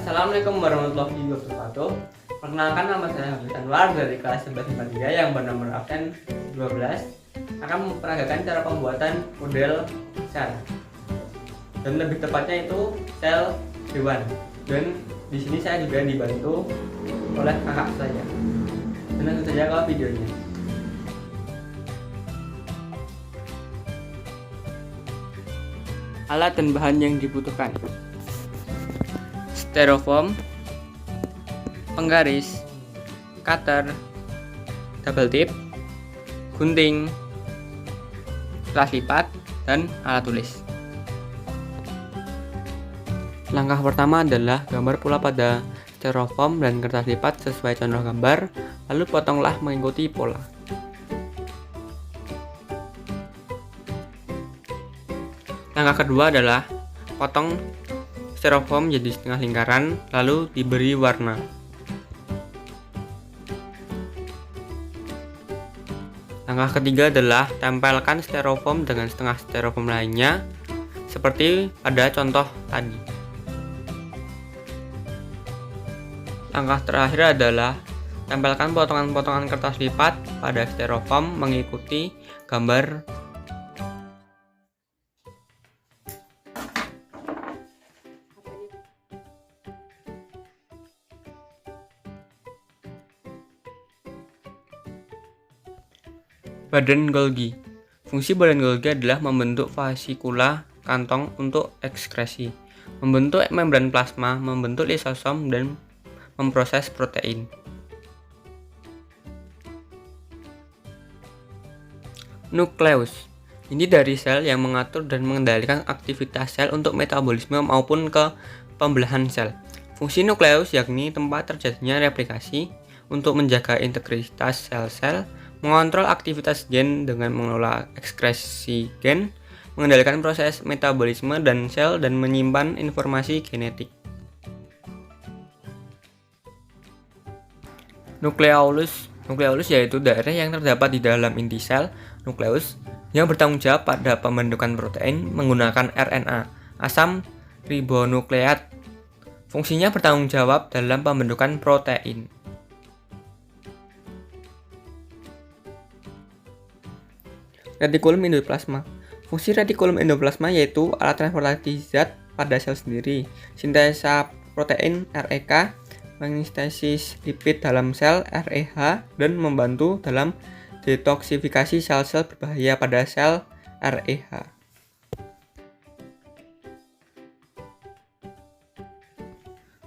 Assalamualaikum warahmatullahi wabarakatuh. Perkenalkan, nama saya Habib Anwar dari kelas 11 IPA 3 yang bernomor absen 12, akan memperagakan cara pembuatan model sel, dan lebih tepatnya itu sel hewan. Dan di sini saya juga dibantu oleh kakak saya. Dan langsung saja ke videonya. Alat dan bahan yang dibutuhkan: styrofoam, penggaris, cutter, double tip, gunting, kertas lipat, dan alat tulis. Langkah pertama adalah gambar pola pada styrofoam dan kertas lipat sesuai contoh gambar, lalu potonglah mengikuti pola. Langkah kedua adalah potong styrofoam jadi setengah lingkaran, lalu diberi warna. Langkah ketiga adalah tempelkan styrofoam dengan setengah styrofoam lainnya, seperti pada contoh tadi. Langkah terakhir adalah tempelkan potongan-potongan kertas lipat pada styrofoam mengikuti gambar. Badan Golgi. Fungsi badan Golgi adalah membentuk vasikula kantong untuk ekskresi, membentuk membran plasma, membentuk lisosom, dan memproses protein. Nukleus. Ini dari sel yang mengatur dan mengendalikan aktivitas sel untuk metabolisme maupun ke pembelahan sel. Fungsi nukleus yakni tempat terjadinya replikasi, untuk menjaga integritas sel-sel, mengontrol aktivitas gen dengan mengelola ekskresi gen, mengendalikan proses metabolisme dan sel, dan menyimpan informasi genetik. Nukleolus. Nukleolus yaitu daerah yang terdapat di dalam inti sel nukleus yang bertanggung jawab pada pembentukan protein menggunakan RNA, asam ribonukleat. Fungsinya bertanggung jawab dalam pembentukan protein. Retikulum endoplasma. Fungsi retikulum endoplasma yaitu alat transportasi zat pada sel sendiri, sintesa protein REK, mengintesis lipid dalam sel REH, dan membantu dalam detoksifikasi sel-sel berbahaya pada sel REH.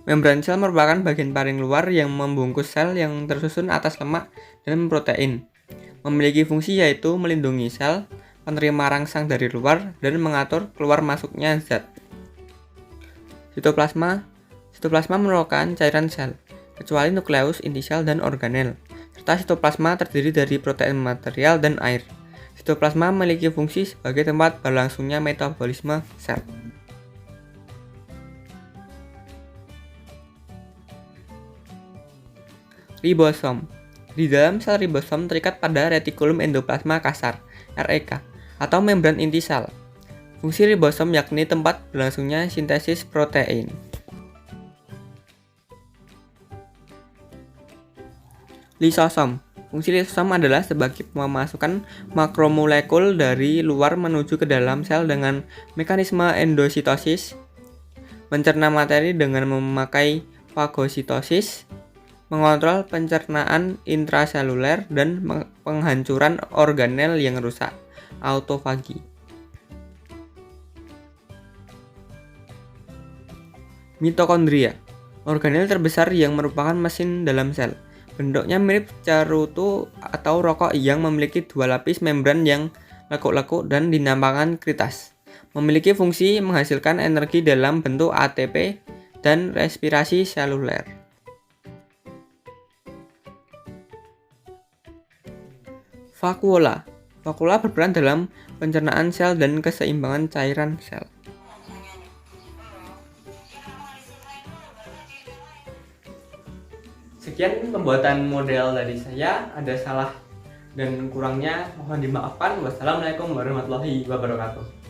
Membran sel merupakan bagian paling luar yang membungkus sel yang tersusun atas lemak dan protein. Memiliki fungsi yaitu melindungi sel, menerima rangsang dari luar, dan mengatur keluar masuknya zat. Sitoplasma. Sitoplasma merupakan cairan sel, kecuali nukleus, inti sel, dan organel, serta sitoplasma terdiri dari protein material dan air. Sitoplasma memiliki fungsi sebagai tempat berlangsungnya metabolisme sel. Ribosom. Di dalam sel ribosom terikat pada retikulum endoplasma kasar (REK) atau membran inti sel. Fungsi ribosom yakni tempat berlangsungnya sintesis protein. Lisosom. Fungsi lisosom adalah sebagai pemasukan makromolekul dari luar menuju ke dalam sel dengan mekanisme endositosis, mencerna materi dengan memakai fagositosis, mengontrol pencernaan intraseluler, dan penghancuran organel yang rusak, autofagi. Mitokondria. Organel terbesar yang merupakan mesin dalam sel. Bentuknya mirip cerutu atau rokok yang memiliki dua lapis membran yang lekuk-lekuk dan dinampakkan kritas. Memiliki fungsi menghasilkan energi dalam bentuk ATP dan respirasi seluler. Vakuola. Vakuola berperan dalam pencernaan sel dan keseimbangan cairan sel. Sekian pembuatan model dari saya. Ada salah dan kurangnya mohon dimaafkan. Wassalamualaikum warahmatullahi wabarakatuh.